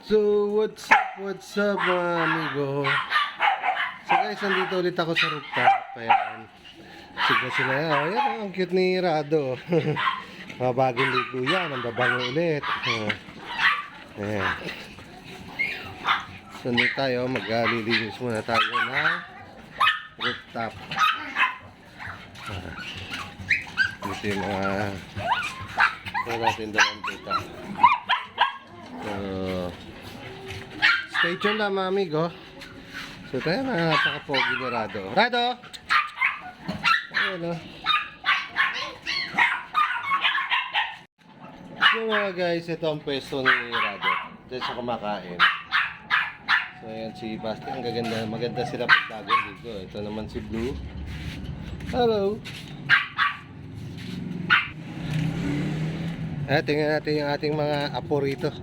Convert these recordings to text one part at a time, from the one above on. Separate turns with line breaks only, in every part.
So, what's up mga amigo? So guys, nandito ulit ako sa rooftop. Ayan. Sigla sila yan. Ayan, ang cute ni Rado. Mga bagong ligo yan. Ang babango ulit. Ayan. So, nandito tayo. Maglilinis muna tayo ng rooftop. Ito yung mga natin dalawang pita. So, stay tuned lang mga amigo. So tayo na napaka-pogi ni Rado. Rado! Ayan o. So mga guys, ito ang pwesto ni Rado. Diyan siya kumakain. So ayan si Basti. Ang gaganda. Maganda sila pag bagong dito. Ito naman si Blue. Hello! Tingnan natin yung ating mga apo rito.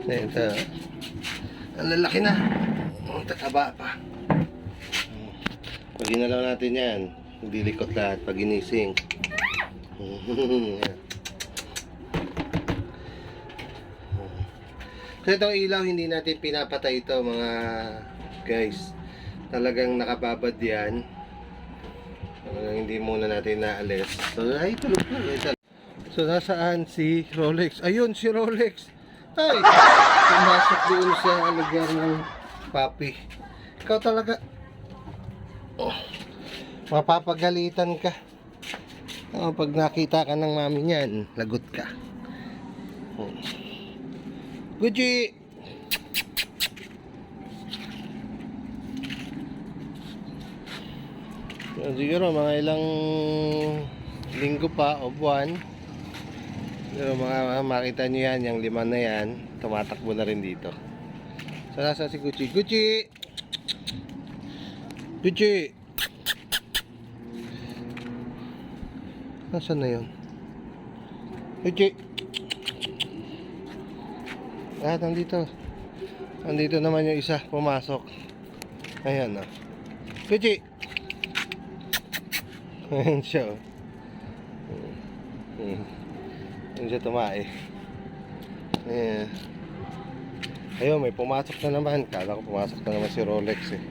Ito. Ang lalaki na. Tataba pa. Pag ginalaw natin yan, hindi likot lahat pag ginising. So itong ilaw, hindi natin pinapatay ito mga guys. Talagang nakababad yan. Hindi muna natin naalis. So ay tulog na. So nasaan si Rolex? Ayun si Rolex. Ay! Pumasok doon sa lugar ng papi. Ikaw talaga. Oh, mapapagalitan ka. Oh, pag nakita ka ng mami niyan, lagot ka. Oh. Gucci! So, siguro mga ilang linggo pa o buwan. Pero makita nyo yan, yung lima na yan, tumatakbo na rin dito. So nasa si Gucci. Gucci! Gucci! Nasaan na yun? Gucci! Nandito. Nandito naman yung isa, pumasok. Ayan o. Gucci! Ayan siya o. Ayan siya tumae. Ayan. Ayun, may pumasok na naman. Kala ko pumasok na naman si Rolex eh.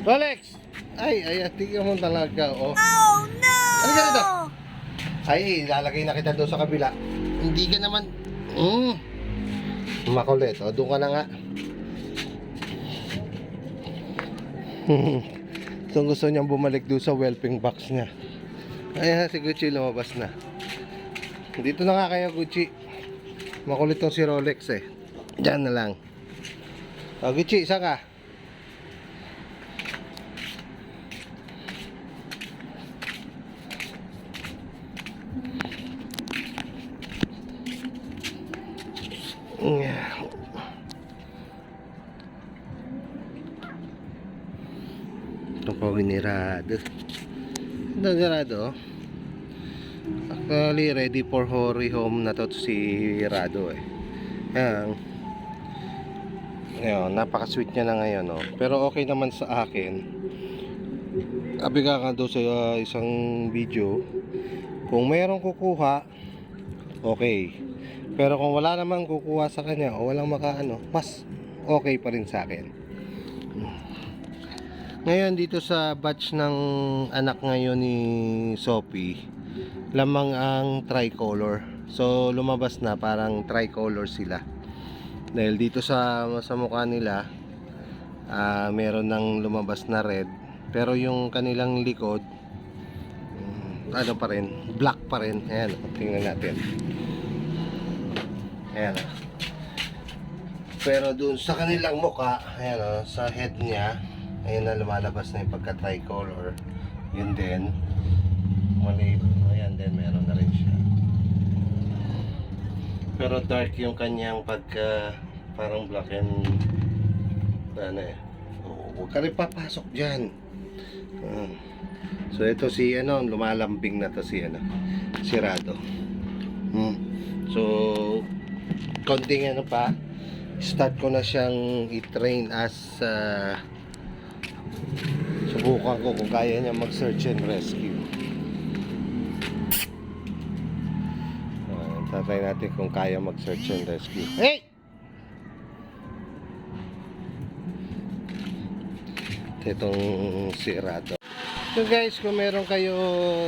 Rolex! Ay, tignan mo talaga oh.
Oh no!
Ano ka dito? Ay, ilalagay na kita doon sa kabila. Hindi ka naman makulit. O, doon ka na nga. So gusto niyang bumalik doon sa whelping box niya. Ayan, si Gucci lumabas na. Dito na nga kayo, Gucci. Makulit tong si Rolex eh. Diyan na lang. O, Gucci, isa ka. Ito po ginirado. Ito ginirado. Actually ready for home na to si Rado eh. Ayan, napaka-sweet niya na ngayon oh. Pero okay naman sa akin. Sabi ka doon sa isang video, kung mayroong kukuha, okay. Pero kung wala namang kukuha sa kanya o walang makaano, mas okay pa rin sa akin. Ngayon dito sa batch ng anak ngayon ni Sophie, lamang ang tricolor. So lumabas na parang tricolor sila. Dahil dito sa mukha nila meron nang lumabas na red. Pero yung kanilang likod ano pa rin, black pa rin. Ayan, tingnan natin. Ayan. Pero dun sa kanilang mukha, ayan sa head niya, ayan na lumalabas na yung pagka tricolor. Yun din. Mali, ayan din, meron na rin siya. Pero dark yung kanyang pagka parang black and ano eh. Huwag ka rin papasok dyan. So ito si lumalambing na to si si Rado. So konting pa, start ko na siyang i-train as subukan ko kung kaya niya mag search and rescue. Try natin kung kaya mag-search and rescue. Hey! Itong si Rado. So guys, kung meron kayo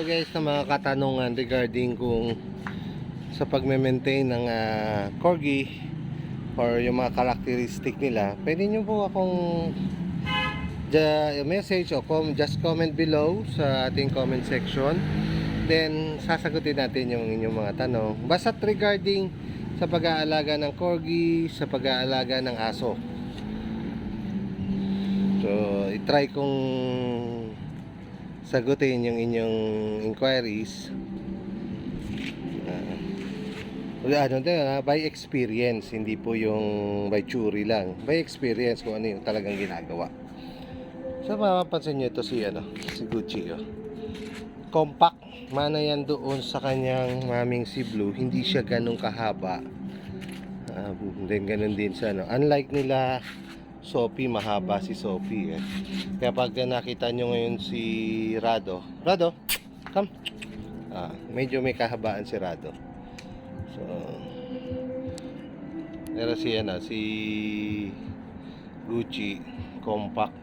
guys na mga katanungan regarding kung sa pagme-maintain ng corgi or yung mga characteristic nila, pwede nyo po akong message o just comment below sa ating comment section. Then sasagutin natin yung inyong mga tanong basta regarding sa pag-aalaga ng corgi, sa pag-aalaga ng aso. So i-try kong sagutin yung inyong inquiries by experience, hindi po yung by theory lang, by experience kung ano yung talagang ginagawa. So mapapansin nyo ito si Gucci compact mana yan doon sa kanyang maming si Blue, hindi siya ganun kahaba. Then ganun din sa unlike nila Sophie, mahaba si Sophie kaya pag nakita nyo ngayon si Rado, come, medyo may kahabaan si Rado. So pero si Gucci compact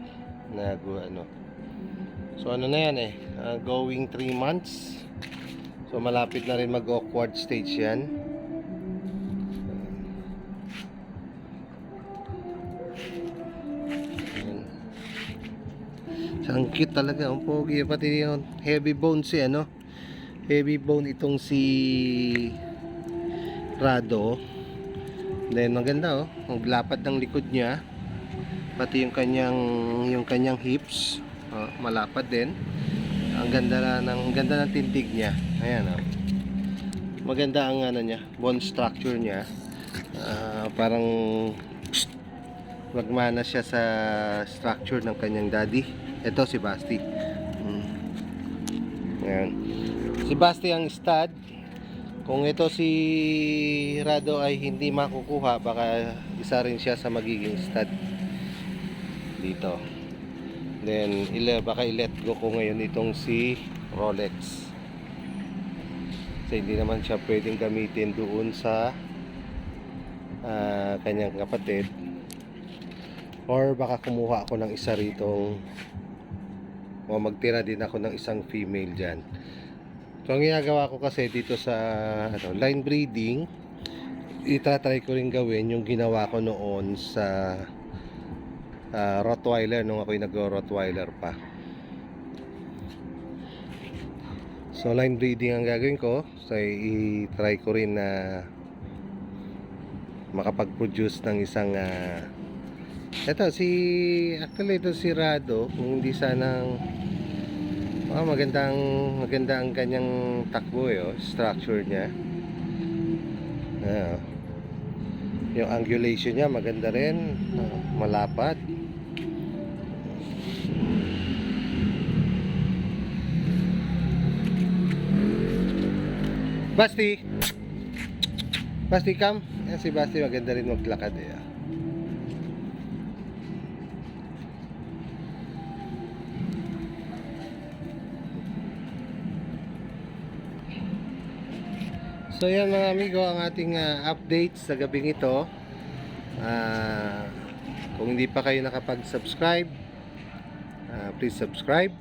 na so na yan going 3 months, so malapit na rin mag awkward stage yan. Ang cute talaga, ang pogi, pati yung heavy bone heavy bone itong si Rado. Then maganda ang lapad ng likod niya, pati yung kanyang hips malapad din. Ang ganda ng tindig niya. Ayan maganda ang niya, bone structure niya. Parang magmana siya sa structure ng kanyang daddy. Ito si Basti. Ayan. Si Basti ang stud. Kung ito si Rado ay hindi makukuha, baka isa rin siya sa magiging stud dito. Then baka i-let go ko ngayon itong si Rolex. Kasi hindi naman siya pwedeng gamitin doon sa kanyang kapatid. Or baka kumuha ako ng isa ritong o magtira din ako ng isang female dyan. So ang ginagawa ko kasi dito sa line breeding, itatry ko rin gawin yung ginawa ko noon sa Rottweiler nung ako'y nag-Rottweiler pa. So line breeding ang gagawin ko. So i-try ko rin na makapag-produce ng isang ito si Rado. Kung hindi sanang maganda ang kanyang takbo structure niya. Yung angulation niya maganda rin, malapad. Basti come. Si Basti maganda rin maglakad So yan mga amigo, ang ating update sa gabing ito. Kung hindi pa kayo nakapag-subscribe, please subscribe.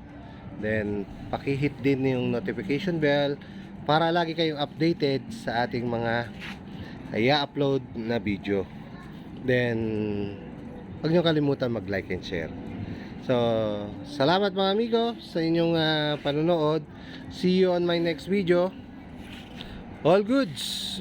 Then paki-hit din yung notification bell para lagi kayong updated sa ating mga i-upload na video. Then huwag nyo kalimutan mag-like and share. So salamat mga amigo sa inyong panonood. See you on my next video. All goods.